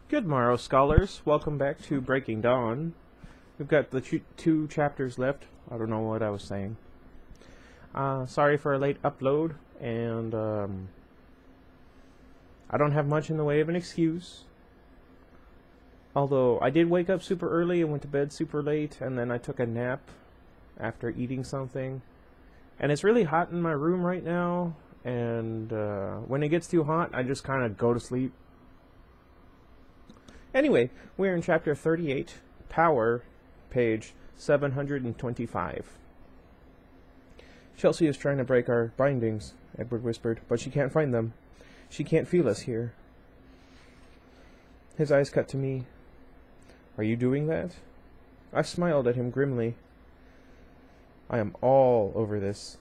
Good morrow, scholars. Welcome back to Breaking Dawn. We've got the two chapters left. I don't know what I was saying. Sorry for a late upload, and I don't have much in the way of an excuse. Although I did wake up super early and went to bed super late, and then I took a nap after eating something. And it's really hot in my room right now, and when it gets too hot, I just kind of go to sleep. Anyway, we're in chapter 38, Power, page 725. Chelsea is trying to break our bindings, Edward whispered, but she can't find them. She can't feel us here. His eyes cut to me. Are you doing that? I smiled at him grimly. I am all over this.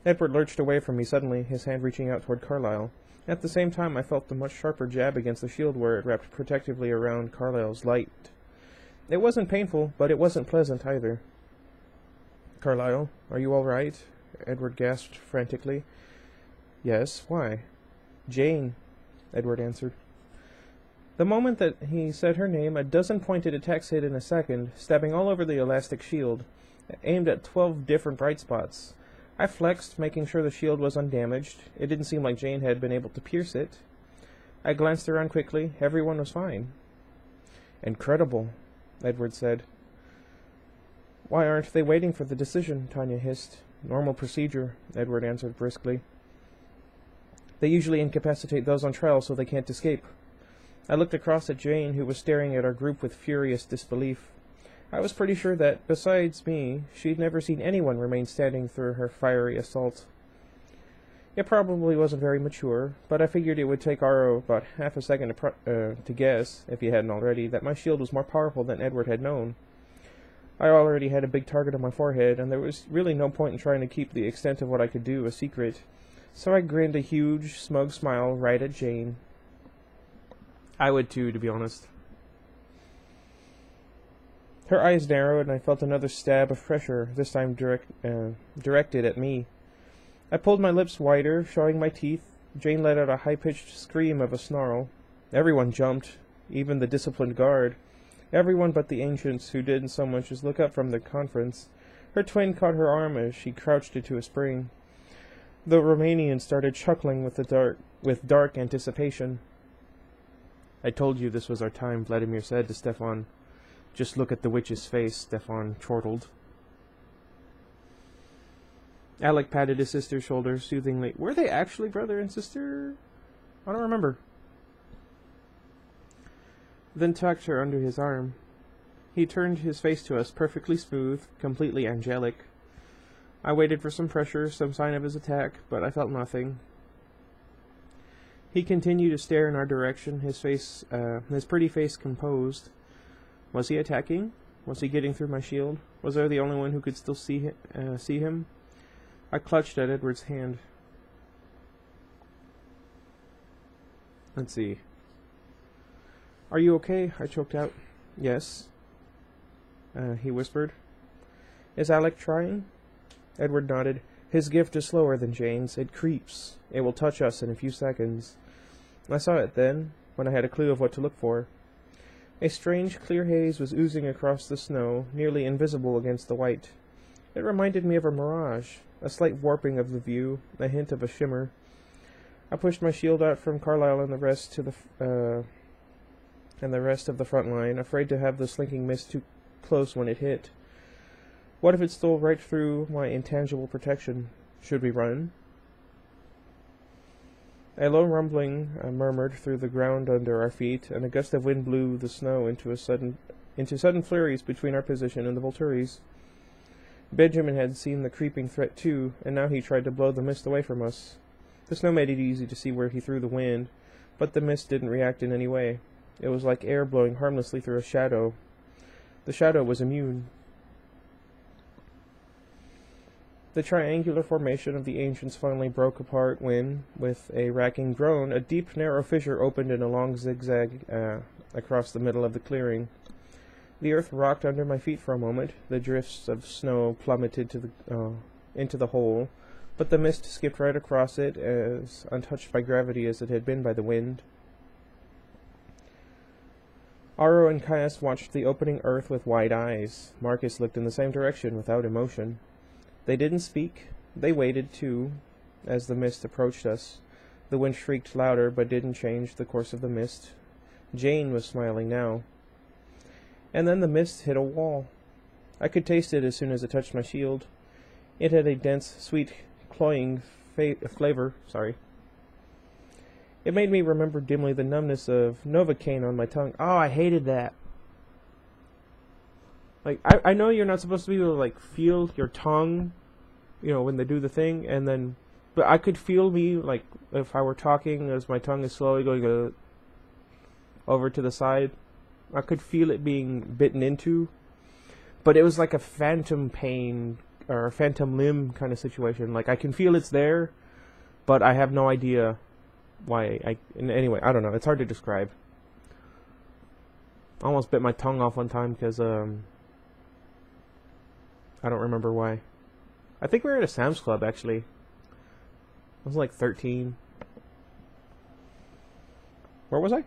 Edward lurched away from me suddenly, his hand reaching out toward Carlyle. At the same time, I felt the much sharper jab against the shield where it wrapped protectively around Carlyle's light. It wasn't painful, but it wasn't pleasant either. Carlyle, are you all right? Edward gasped frantically. Yes, why? Jane, Edward answered. The moment that he said her name, a dozen pointed attacks hit in a second, stabbing all over the elastic shield, aimed at 12 different bright spots. I flexed, making sure the shield was undamaged. It didn't seem like Jane had been able to pierce it. I glanced around quickly. Everyone was fine. Incredible, Edward said. Why aren't they waiting for the decision? Tanya hissed. Normal procedure, Edward answered briskly. They usually incapacitate those on trial so they can't escape. I looked across at Jane, who was staring at our group with furious disbelief. I was pretty sure that, besides me, she'd never seen anyone remain standing through her fiery assault. It probably wasn't very mature, but I figured it would take Aro about half a second to guess, if he hadn't already, that my shield was more powerful than Edward had known. I already had a big target on my forehead, and there was really no point in trying to keep the extent of what I could do a secret, so I grinned a huge, smug smile right at Jane. I would too, to be honest. Her eyes narrowed, and I felt another stab of pressure, this time directed at me. I pulled my lips wider, showing my teeth. Jane let out a high-pitched scream of a snarl. Everyone jumped, even the disciplined guard. Everyone but the ancients, who didn't so much as look up from their conference. Her twin caught her arm as she crouched into a spring. The Romanian started chuckling with dark anticipation. I told you this was our time, Vladimir said to Stefan. Just look at the witch's face, Stefan chortled. Alec patted his sister's shoulder soothingly. Were they actually brother and sister? I don't remember. Then tucked her under his arm. He turned his face to us, perfectly smooth, completely angelic. I waited for some pressure, some sign of his attack, but I felt nothing. He continued to stare in our direction, his pretty face composed. Was he attacking? Was he getting through my shield? Was I the only one who could still see him? I clutched at Edward's hand. Let's see. Are you okay? I choked out. Yes. He whispered. Is Alec trying? Edward nodded. His gift is slower than Jane's. It creeps. It will touch us in a few seconds. I saw it then, when I had a clue of what to look for. A strange, clear haze was oozing across the snow, nearly invisible against the white. It reminded me of a mirage, a slight warping of the view, a hint of a shimmer. I pushed my shield out from Carlyle and the rest of the front line, afraid to have the slinking mist too close when it hit. What if it stole right through my intangible protection? Should we run? A low rumbling murmured through the ground under our feet, and a gust of wind blew the snow into sudden flurries between our position and the Volturi's. Benjamin had seen the creeping threat too, and now he tried to blow the mist away from us. The snow made it easy to see where he threw the wind, but the mist didn't react in any way. It was like air blowing harmlessly through a shadow. The shadow was immune. The triangular formation of the ancients finally broke apart when, with a racking groan, a deep, narrow fissure opened in a long zigzag across the middle of the clearing. The earth rocked under my feet for a moment. The drifts of snow plummeted into the hole, but the mist skipped right across it, as untouched by gravity as it had been by the wind. Aro and Caius watched the opening earth with wide eyes. Marcus looked in the same direction without emotion. They didn't speak. They waited, too, as the mist approached us. The wind shrieked louder, but didn't change the course of the mist. Jane was smiling now. And then the mist hit a wall. I could taste it as soon as it touched my shield. It had a dense, sweet, cloying flavor. It made me remember dimly the numbness of Novocaine on my tongue. Oh, I hated that. Like, I know you're not supposed to be able to, like, feel your tongue, you know, when they do the thing, and then, but I could feel me, like, if I were talking, as my tongue is slowly going over to the side, I could feel it being bitten into, but it was like a phantom pain, or a phantom limb kind of situation. Like, I can feel it's there, but I have no idea why. Anyway, I don't know, it's hard to describe. I almost bit my tongue off one time because, I don't remember why. I think we were at a Sam's Club, actually. I was like 13. Where was I?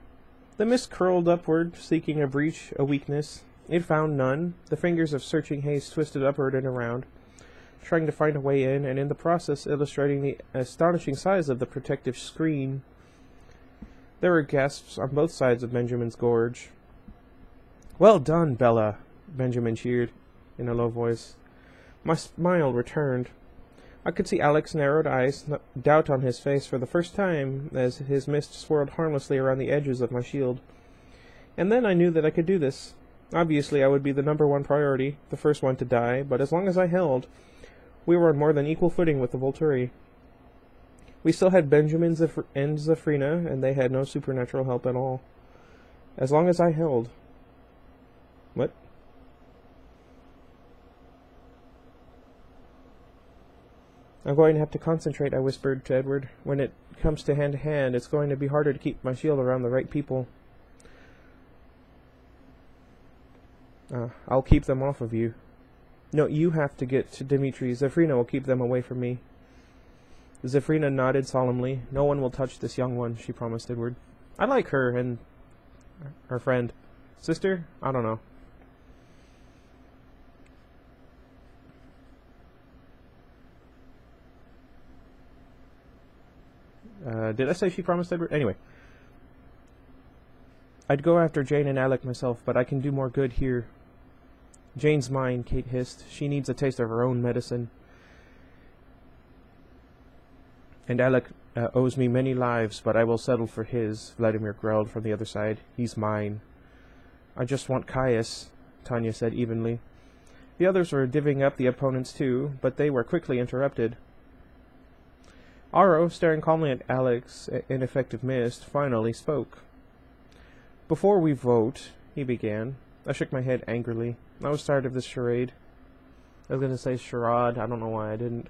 The mist curled upward, seeking a breach, a weakness. It found none. The fingers of searching haze twisted upward and around, trying to find a way in, and in the process illustrating the astonishing size of the protective screen. There were gasps on both sides of Benjamin's gorge. "Well done, Bella," Benjamin cheered, in a low voice. My smile returned. I could see Alec's narrowed eyes, doubt on his face for the first time, as his mist swirled harmlessly around the edges of my shield. And then I knew that I could do this. Obviously, I would be the #1 priority, the first one to die, but as long as I held, we were on more than equal footing with the Volturi. We still had Benjamin and Zafrina, and they had no supernatural help at all. As long as I held. What? "I'm going to have to concentrate," I whispered to Edward. "When it comes to hand-to-hand, it's going to be harder to keep my shield around the right people." "I'll keep them off of you." "No, you have to get to Dimitri. Zafrina will keep them away from me." Zafrina nodded solemnly. "No one will touch this young one," she promised Edward. "I like her and her friend. Sister? I don't know." Did I say she promised Edward? Anyway. "I'd go after Jane and Alec myself, but I can do more good here." "Jane's mine," Kate hissed. "She needs a taste of her own medicine." "And Alec owes me many lives, but I will settle for his," Vladimir growled from the other side. "He's mine." "I just want Caius," Tanya said evenly. The others were divvying up the opponents too, but they were quickly interrupted. Aro, staring calmly at Alec's ineffective mist, finally spoke. "Before we vote," he began. I shook my head angrily. I was tired of this charade. I was going to say charade. I don't know why I didn't.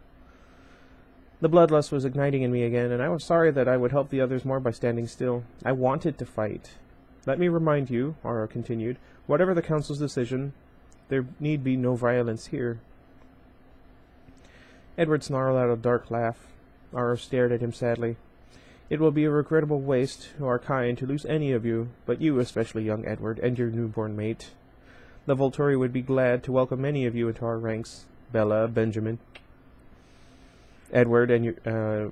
The bloodlust was igniting in me again, and I was sorry that I would help the others more by standing still. I wanted to fight. "Let me remind you," Aro continued, "whatever the Council's decision, there need be no violence here." Edward snarled out a dark laugh. Aro stared at him sadly. "It will be a regrettable waste to our kind to lose any of you, but you especially, young Edward, and your newborn mate. The Volturi would be glad to welcome many of you into our ranks. Bella, Benjamin, Edward, and your,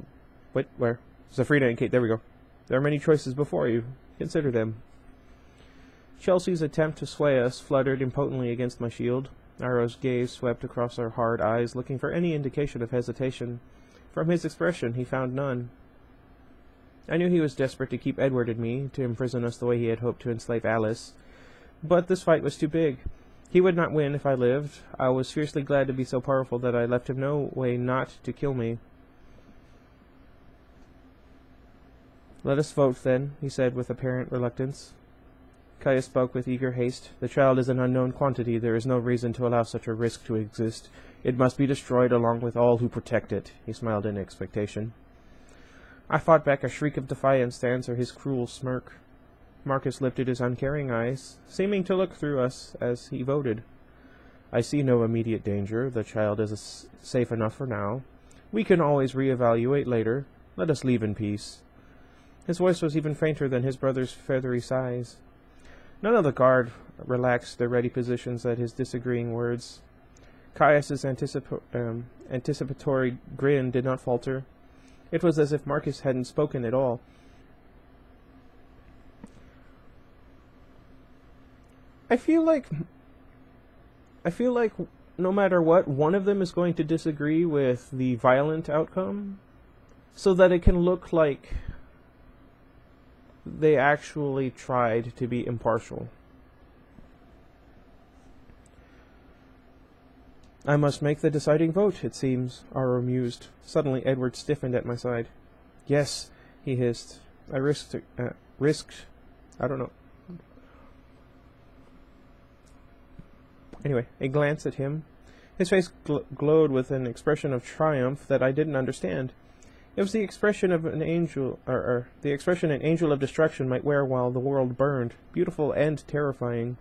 where? Zafrina and Kate, there we go. There are many choices before you. Consider them." Chelsea's attempt to sway us fluttered impotently against my shield. Aro's gaze swept across our hard eyes, looking for any indication of hesitation. From his expression, he found none. I knew he was desperate to keep Edward and me, to imprison us the way he had hoped to enslave Alice. But this fight was too big. He would not win if I lived. I was fiercely glad to be so powerful that I left him no way not to kill me. "Let us vote, then," he said with apparent reluctance. Caius spoke with eager haste. "The child is an unknown quantity. There is no reason to allow such a risk to exist. It must be destroyed along with all who protect it." He smiled in expectation. I fought back a shriek of defiance to answer his cruel smirk. Marcus lifted his uncaring eyes, seeming to look through us as he voted. "I see no immediate danger. The child is safe enough for now. We can always reevaluate later. Let us leave in peace." His voice was even fainter than his brother's feathery sighs. None of the guard relaxed their ready positions at his disagreeing words. Caius's anticipatory grin did not falter. It was as if Marcus hadn't spoken at all. I feel like no matter what, one of them is going to disagree with the violent outcome, so that it can look like they actually tried to be impartial. I must make the deciding vote, it seems, Aro mused. Suddenly Edward stiffened at my side. Yes, he hissed. I risked, I don't know. Anyway, a glance at him. His face glowed with an expression of triumph that I didn't understand. It was the expression of an angel, the expression an angel of destruction might wear while the world burned, beautiful and terrifying.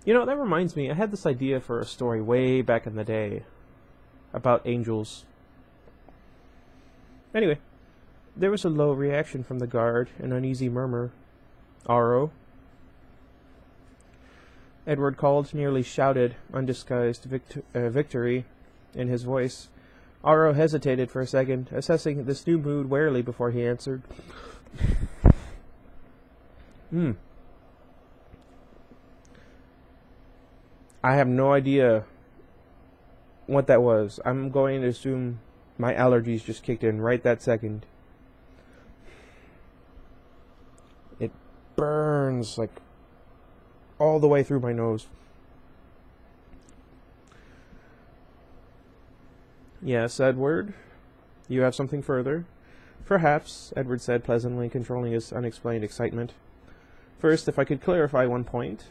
You know, that reminds me, I had this idea for a story way back in the day about angels. Anyway, there was a low reaction from the guard, an uneasy murmur. Aro? Edward called, nearly shouted, undisguised victory in his voice. Aro hesitated for a second, assessing this new mood warily before he answered. I have no idea what that was. I'm going to assume my allergies just kicked in right that second. It burns like all the way through my nose. Yes, Edward? You have something further? Perhaps, Edward said pleasantly, controlling his unexplained excitement. First, if I could clarify one point.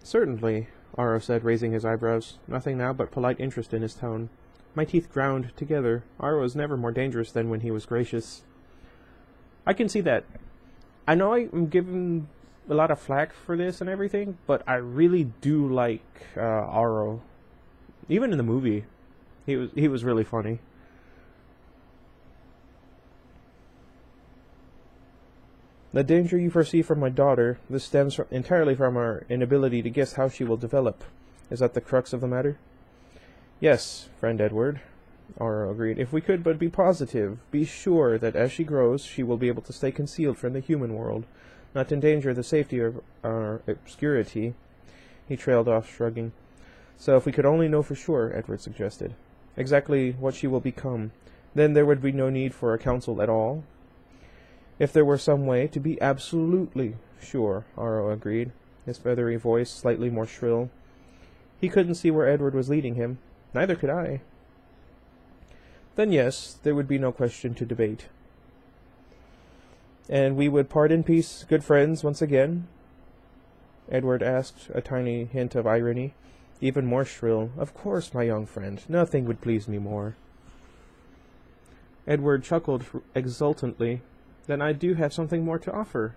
Certainly, Aro said, raising his eyebrows. Nothing now but polite interest in his tone. My teeth ground together. Aro was never more dangerous than when he was gracious. I can see that. I know I'm giving a lot of flack for this and everything, but I really do like Aro. Even in the movie, he was really funny. The danger you foresee from my daughter, this stems entirely from our inability to guess how she will develop. Is that the crux of the matter? Yes, friend Edward, Aro agreed. If we could but be positive, be sure that as she grows, she will be able to stay concealed from the human world, not endanger the safety of our obscurity. He trailed off, shrugging. So if we could only know for sure, Edward suggested, exactly what she will become, then there would be no need for a council at all. If there were some way to be absolutely sure, Aro agreed, his feathery voice slightly more shrill. He couldn't see where Edward was leading him. Neither could I. Then yes, there would be no question to debate. And we would part in peace, good friends, once again? Edward asked, a tiny hint of irony, even more shrill. Of course, my young friend. Nothing would please me more. Edward chuckled exultantly. Then I do have something more to offer.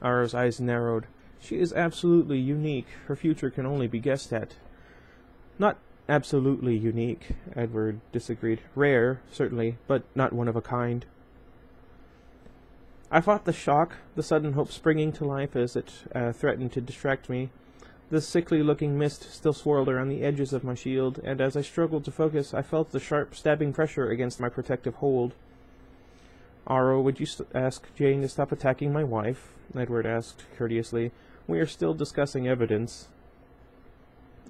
Aro's eyes narrowed. She is absolutely unique. Her future can only be guessed at. Not absolutely unique, Edward disagreed. Rare, certainly, but not one of a kind. I fought the shock, the sudden hope springing to life as it threatened to distract me. The sickly-looking mist still swirled around the edges of my shield, and as I struggled to focus, I felt the sharp, stabbing pressure against my protective hold. Aro, would you ask Jane to stop attacking my wife? Edward asked courteously. We are still discussing evidence.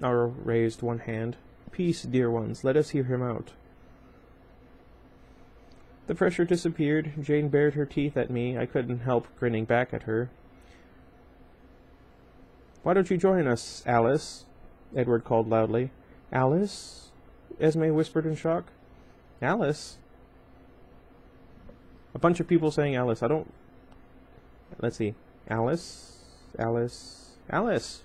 Aro raised one hand. Peace, dear ones. Let us hear him out. The pressure disappeared. Jane bared her teeth at me. I couldn't help grinning back at her. Why don't you join us, Alice? Edward called loudly. Alice? Esme whispered in shock. Alice? A bunch of people saying Alice. Let's see. Alice? Alice? Alice?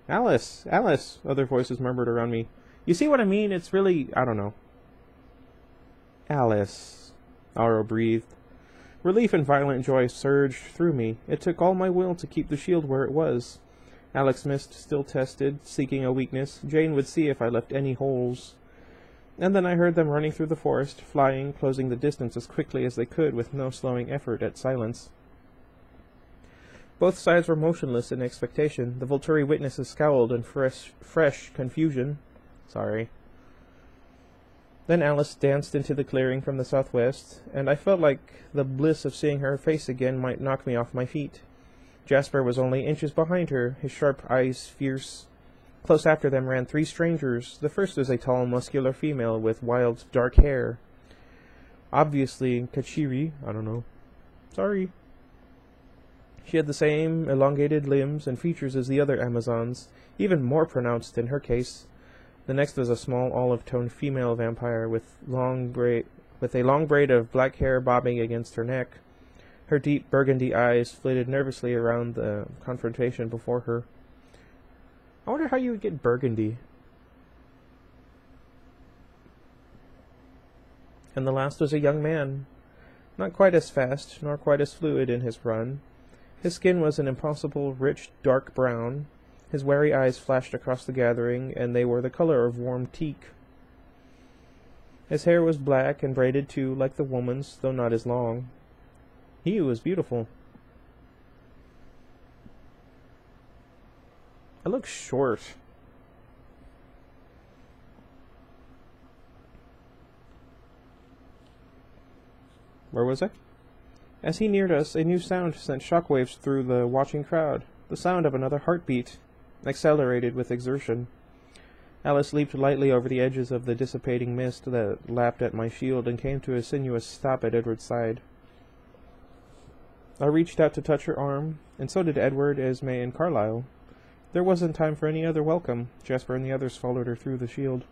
Alice! Alice! Other voices murmured around me. You see what I mean? It's really, I don't know. Alice. Aro breathed. Relief and violent joy surged through me. It took all my will to keep the shield where it was. Alec's mist still tested, seeking a weakness. Jane would see if I left any holes. And then I heard them running through the forest, flying, closing the distance as quickly as they could with no slowing effort at silence. Both sides were motionless in expectation. The Volturi witnesses scowled in fresh confusion. Sorry. Then Alice danced into the clearing from the southwest, and I felt like the bliss of seeing her face again might knock me off my feet. Jasper was only inches behind her, his sharp eyes fierce. Close after them ran three strangers. The first was a tall, muscular female with wild, dark hair. Obviously Kachiri, I don't know. Sorry. She had the same elongated limbs and features as the other Amazons, even more pronounced in her case. The next was a small olive-toned female vampire with a long braid of black hair bobbing against her neck. Her deep burgundy eyes flitted nervously around the confrontation before her. I wonder how you would get burgundy. And the last was a young man, not quite as fast nor quite as fluid in his run. His skin was an impossible, rich, dark brown. His wary eyes flashed across the gathering, and they were the color of warm teak. His hair was black and braided too, like the woman's, though not as long. He was beautiful. I look short. Where was I? As he neared us, a new sound sent shockwaves through the watching crowd. The sound of another heartbeat, accelerated with exertion. Alice leaped lightly over the edges of the dissipating mist that lapped at my shield and came to a sinuous stop at Edward's side. I reached out to touch her arm, and so did Edward, Esme, and Carlyle. There wasn't time for any other welcome. Jasper and the others followed her through the shield.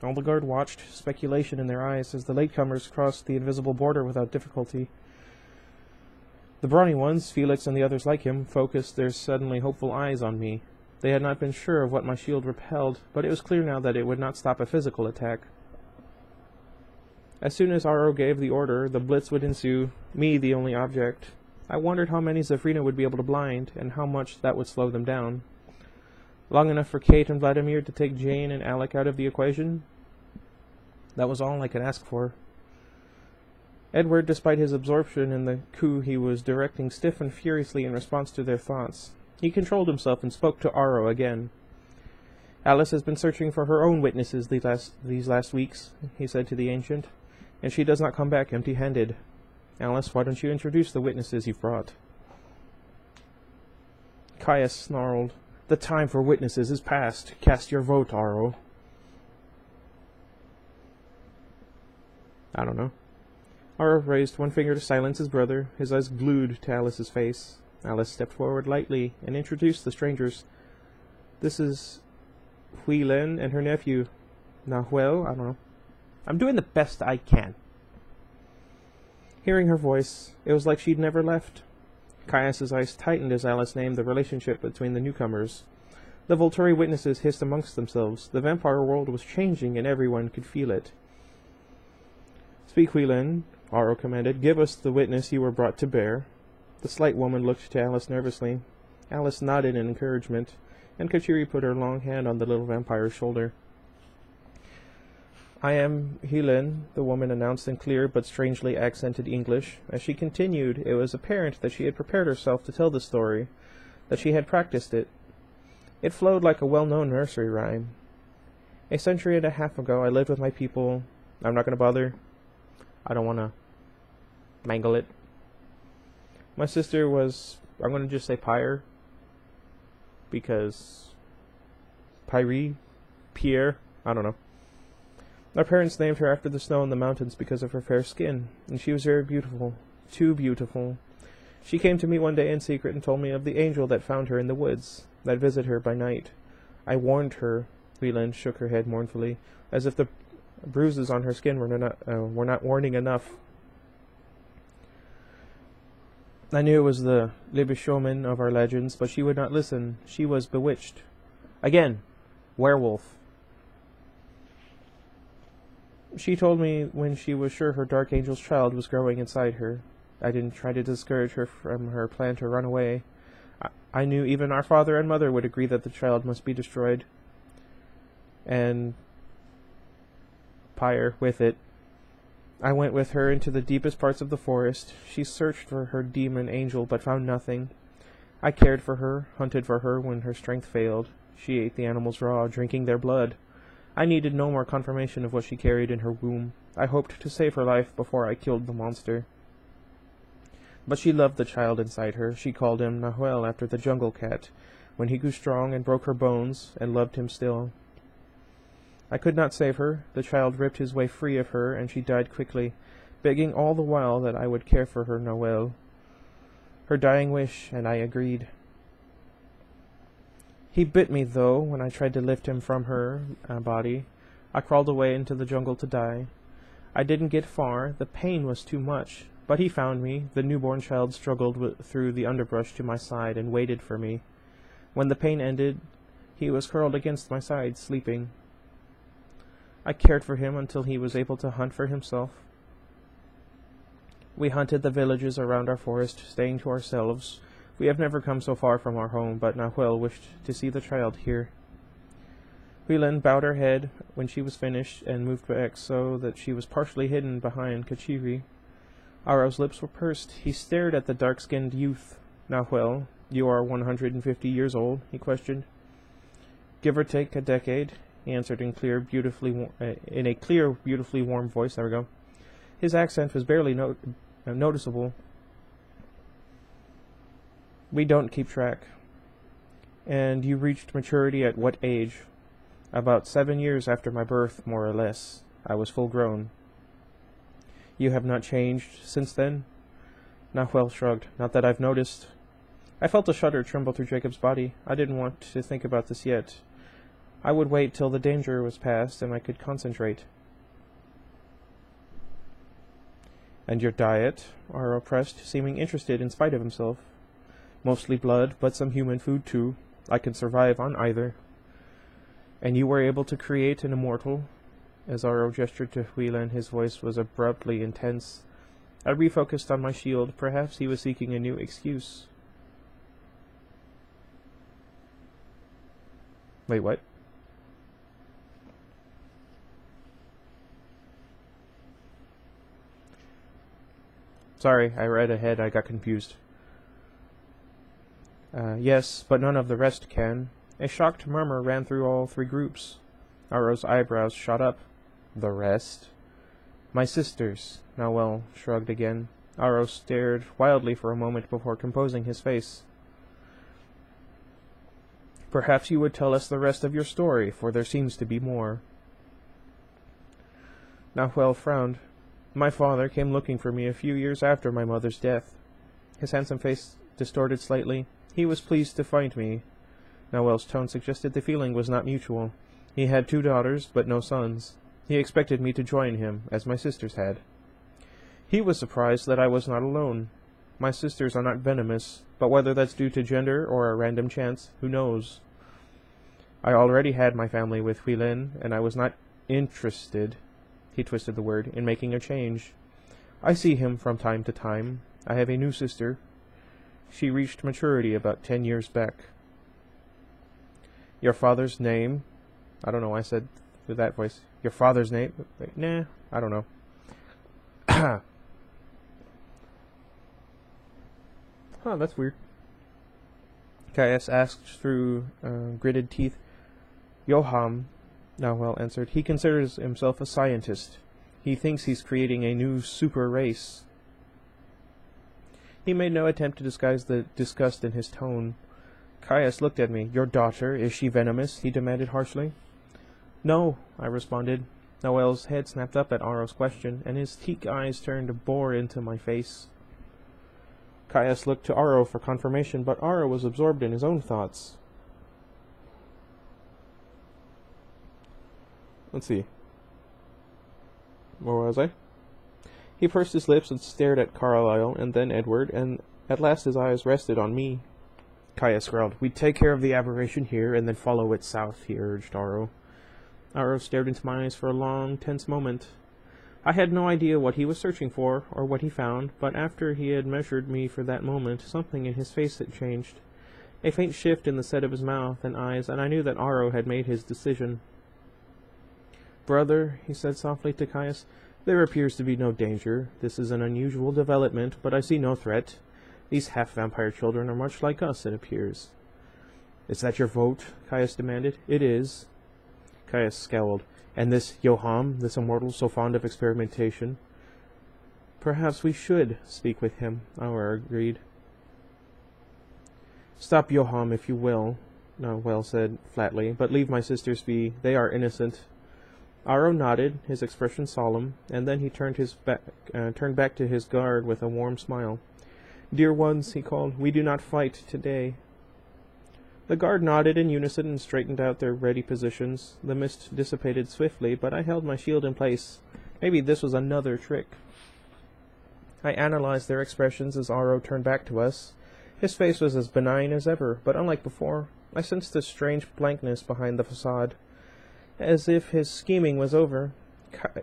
All the guard watched, speculation in their eyes, as the latecomers crossed the invisible border without difficulty. The brawny ones, Felix and the others like him, focused their suddenly hopeful eyes on me. They had not been sure of what my shield repelled, but it was clear now that it would not stop a physical attack. As soon as Aro gave the order, the blitz would ensue, me the only object. I wondered how many Zafrina would be able to blind, and how much that would slow them down. Long enough for Kate and Vladimir to take Jane and Alec out of the equation? That was all I could ask for. Edward, despite his absorption in the coup he was directing, stiffened furiously in response to their thoughts. He controlled himself and spoke to Aro again. Alice has been searching for her own witnesses these last weeks, he said to the ancient, and she does not come back empty-handed. Alice, why don't you introduce the witnesses you've brought? Caius snarled. The time for witnesses is past. Cast your vote, Aro. I don't know. Aro raised one finger to silence his brother, his eyes glued to Alice's face. Alice stepped forward lightly and introduced the strangers. This is Huilen and her nephew, Nahuel. I don't know. I'm doing the best I can. Hearing her voice, it was like she'd never left. Caius's eyes tightened as Alice named the relationship between the newcomers. The Volturi witnesses hissed amongst themselves. The vampire world was changing, and everyone could feel it. Speak, Huilen, Aro commanded. Give us the witness you were brought to bear. The slight woman looked to Alice nervously. Alice nodded in encouragement, and Kachiri put her long hand on the little vampire's shoulder. I am Huilen, the woman announced in clear but strangely accented English. As she continued, it was apparent that she had prepared herself to tell the story, that she had practiced it. It flowed like a well-known nursery rhyme. A century and a half ago, I lived with my people. I'm not going to bother. I don't want to mangle it. My sister was, I'm going to just say Pyre, because Pierre, I don't know. Our parents named her after the snow in the mountains because of her fair skin, and she was very beautiful, too beautiful. She came to me one day in secret and told me of the angel that found her in the woods, that visited her by night. I warned her. Wieland shook her head mournfully, as if the bruises on her skin were not warning enough. I knew it was the Libishomen of our legends, but she would not listen. She was bewitched. Again, werewolf. She told me when she was sure her dark angel's child was growing inside her. I didn't try to discourage her from her plan to run away. I knew even our father and mother would agree that the child must be destroyed. And pyre with it. I went with her into the deepest parts of the forest. She searched for her demon angel, but found nothing. I cared for her, hunted for her when her strength failed. She ate the animals raw, drinking their blood. I needed no more confirmation of what she carried in her womb. I hoped to save her life before I killed the monster. But she loved the child inside her. She called him Nahuel after the jungle cat, when he grew strong and broke her bones, and loved him still. I could not save her. The child ripped his way free of her, and she died quickly, begging all the while that I would care for her, Nahuel. Her dying wish, and I agreed. He bit me, though, when I tried to lift him from her body. I crawled away into the jungle to die. I didn't get far. The pain was too much. But he found me. The newborn child struggled through the underbrush to my side and waited for me. When the pain ended, he was curled against my side, sleeping. I cared for him until he was able to hunt for himself. We hunted the villages around our forest, staying to ourselves. We have never come so far from our home, but Nahuel wished to see the child here. Huilen bowed her head when she was finished and moved back so that she was partially hidden behind Kachiri. Aro's lips were pursed. He stared at the dark-skinned youth. Nahuel, you are 150 years old, he questioned. Give or take a decade, he answered in a clear, beautifully warm voice. There we go. His accent was barely noticeable. We don't keep track. And you reached maturity at what age? About 7 years after my birth, more or less. I was full grown. You have not changed since then? Nahuel shrugged. Not that I've noticed. I felt a shudder tremble through Jacob's body. I didn't want to think about this yet. I would wait till the danger was past and I could concentrate. And your diet? Aro pressed, seeming interested in spite of himself. Mostly blood, but some human food too. I can survive on either. And you were able to create an immortal? As Aro gestured to Huilen, his voice was abruptly intense. I refocused on my shield. Perhaps he was seeking a new excuse. Wait, what? Sorry, I read ahead. I got confused. Yes, but none of the rest can. A shocked murmur ran through all three groups. Aro's eyebrows shot up. The rest? My sisters. Nahuel shrugged again. Aro stared wildly for a moment before composing his face. Perhaps you would tell us the rest of your story, for there seems to be more. Nahuel frowned. My father came looking for me a few years after my mother's death. His handsome face distorted slightly. He was pleased to find me. Nahuel's tone suggested the feeling was not mutual. He had 2 daughters, but no sons. He expected me to join him, as my sisters had. He was surprised that I was not alone. My sisters are not venomous, but whether that's due to gender or a random chance, who knows? I already had my family with Huilen, and I was not interested, he twisted the word, in making a change. I see him from time to time. I have a new sister. She reached maturity about 10 years back. Your father's name? I don't know why I said with that voice. Your father's name? Nah, I don't know. Huh, that's weird. Caius asked through gritted teeth. Yoham, Nahuel answered. He considers himself a scientist. He thinks he's creating a new super race. He made no attempt to disguise the disgust in his tone. Caius looked at me. Your daughter, is she venomous? He demanded harshly. No, I responded. Nahuel's head snapped up at Aro's question, and his teak eyes turned to bore into my face. Caius looked to Aro for confirmation, but Aro was absorbed in his own thoughts. Let's see. Where was I? He pursed his lips and stared at Carlyle, and then Edward, and at last his eyes rested on me. Caius growled. We'd take care of the aberration here, and then follow it south, he urged Aro. Aro stared into my eyes for a long, tense moment. I had no idea what he was searching for, or what he found, but after he had measured me for that moment, something in his face had changed. A faint shift in the set of his mouth and eyes, and I knew that Aro had made his decision. Brother, he said softly to Caius, there appears to be no danger. This is an unusual development, but I see no threat. These half-vampire children are much like us, it appears. Is that your vote? Caius demanded. It is. Caius scowled. And this Yoham, this immortal so fond of experimentation? Perhaps we should speak with him, Aurora agreed. Stop Yoham if you will, Nahuel said flatly, but leave my sisters be. They are innocent. Aro nodded, his expression solemn, and then he turned back to his guard with a warm smile. Dear ones, he called, we do not fight today. The guard nodded in unison and straightened out their ready positions. The mist dissipated swiftly, but I held my shield in place. Maybe this was another trick. I analyzed their expressions as Aro turned back to us. His face was as benign as ever, but unlike before, I sensed a strange blankness behind the facade, as if his scheming was over.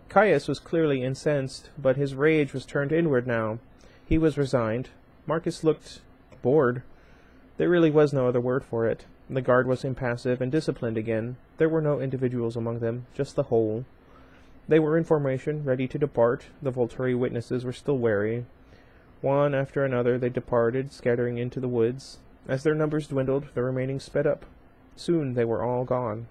Caius was clearly incensed, but his rage was turned inward now. He was resigned. Marcus looked bored. There really was no other word for it. The guard was impassive and disciplined again. There were no individuals among them, just the whole. They were in formation, ready to depart. The Volturi witnesses were still wary. One after another they departed, scattering into the woods. As their numbers dwindled, the remaining sped up. Soon they were all gone.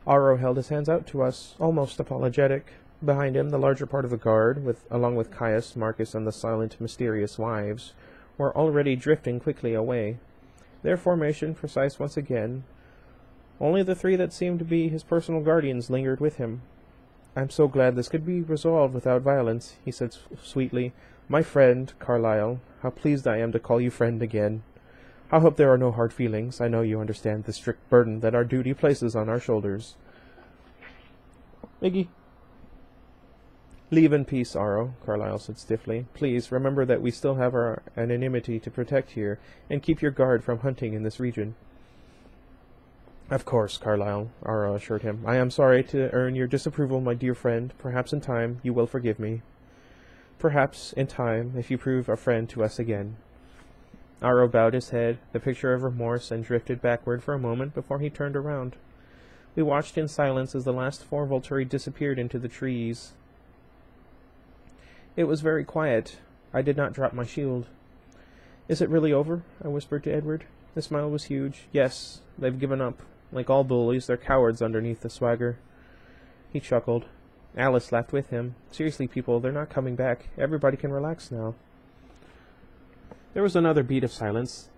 Aro held his hands out to us, almost apologetic. Behind him, the larger part of the guard, along with Caius, Marcus, and the silent, mysterious wives, were already drifting quickly away. Their formation precise once again. Only the three that seemed to be his personal guardians lingered with him. I'm so glad this could be resolved without violence, he said sweetly. My friend, Carlyle, how pleased I am to call you friend again. I hope there are no hard feelings. I know you understand the strict burden that our duty places on our shoulders. Iggy. Leave in peace, Aro, Carlyle said stiffly. Please, remember that we still have our anonymity to protect here, and keep your guard from hunting in this region. Of course, Carlyle, Aro assured him. I am sorry to earn your disapproval, my dear friend. Perhaps in time you will forgive me. Perhaps in time, if you prove a friend to us again. Aro bowed his head, the picture of remorse, and drifted backward for a moment before he turned around. We watched in silence as the last four Volturi disappeared into the trees. It was very quiet. I did not drop my shield. Is it really over? I whispered to Edward. The smile was huge. Yes, they've given up. Like all bullies, they're cowards underneath the swagger. He chuckled. Alice laughed with him. Seriously, people, they're not coming back. Everybody can relax now. There was another beat of silence.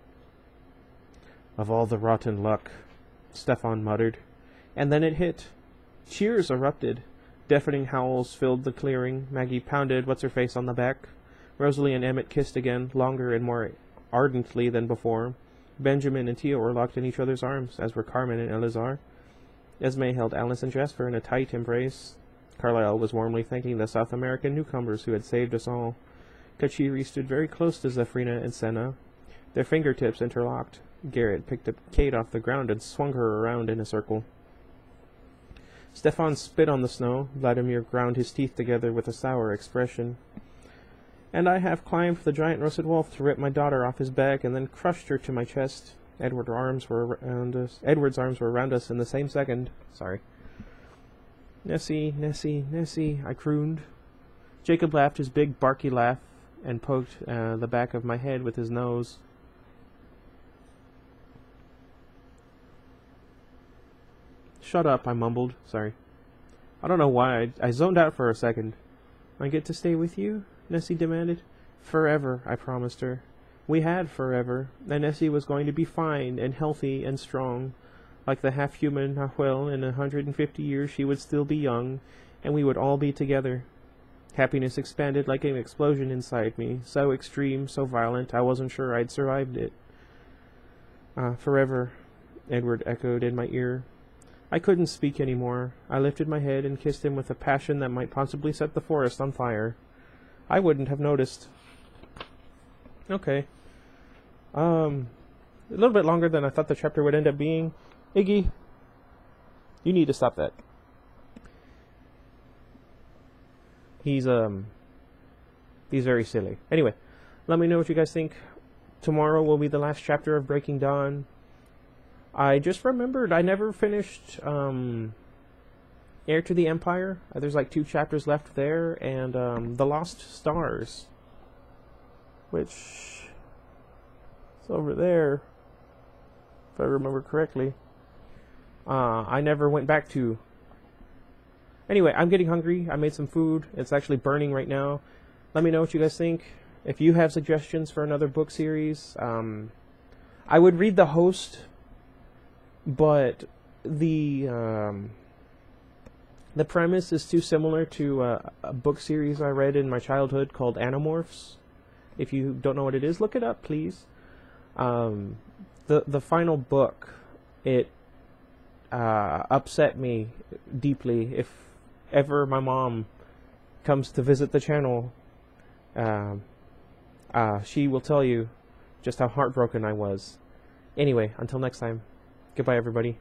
Of all the rotten luck, Stefan muttered. And then it hit. Cheers erupted. Deafening howls filled the clearing. Maggie pounded what's-her-face on the back. Rosalie and Emmett kissed again, longer and more ardently than before. Benjamin and Tia were locked in each other's arms, as were Carmen and Elazar. Esme held Alice and Jasper in a tight embrace. Carlyle was warmly thanking the South American newcomers who had saved us all. Kachiri stood very close to Zephrina and Senna. Their fingertips interlocked. Garrett picked up Kate off the ground and swung her around in a circle. Stefan spit on the snow. Vladimir ground his teeth together with a sour expression. And I have climbed the giant roasted wolf to rip my daughter off his back and then crushed her to my chest. Edward's arms were around us in the same second. Sorry. Nessie, Nessie, Nessie, I crooned. Jacob laughed his big barky laugh and poked the back of my head with his nose. Shut up, I mumbled. Sorry. I don't know why. I zoned out for a second. I get to stay with you? Nessie demanded. Forever, I promised her. We had forever, and Nessie was going to be fine and healthy and strong. Like the half-human Nahuel, in 150 years she would still be young, and we would all be together. Happiness expanded like an explosion inside me, so extreme, so violent, I wasn't sure I'd survived it. Forever, Edward echoed in my ear. I couldn't speak any more. I lifted my head and kissed him with a passion that might possibly set the forest on fire. I wouldn't have noticed. Okay. A little bit longer than I thought the chapter would end up being. Iggy, you need to stop that. He's very silly. Anyway, let me know what you guys think. Tomorrow will be the last chapter of Breaking Dawn. I just remembered I never finished Heir to the Empire. There's like 2 chapters left there, and The Lost Stars, which is over there, if I remember correctly. I never went back to. Anyway, I'm getting hungry. I made some food. It's actually burning right now. Let me know what you guys think. If you have suggestions for another book series, I would read The Host, but the premise is too similar to a book series I read in my childhood called Animorphs. If you don't know what it is, look it up, please. The final book, it upset me deeply. If ever my mom comes to visit the channel, she will tell you just how heartbroken I was. Anyway, until next time, goodbye everybody.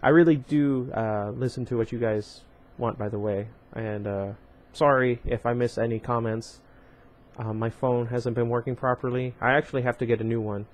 I really do listen to what you guys want, by the way, and sorry if I miss any comments. My phone hasn't been working properly. I actually have to get a new one.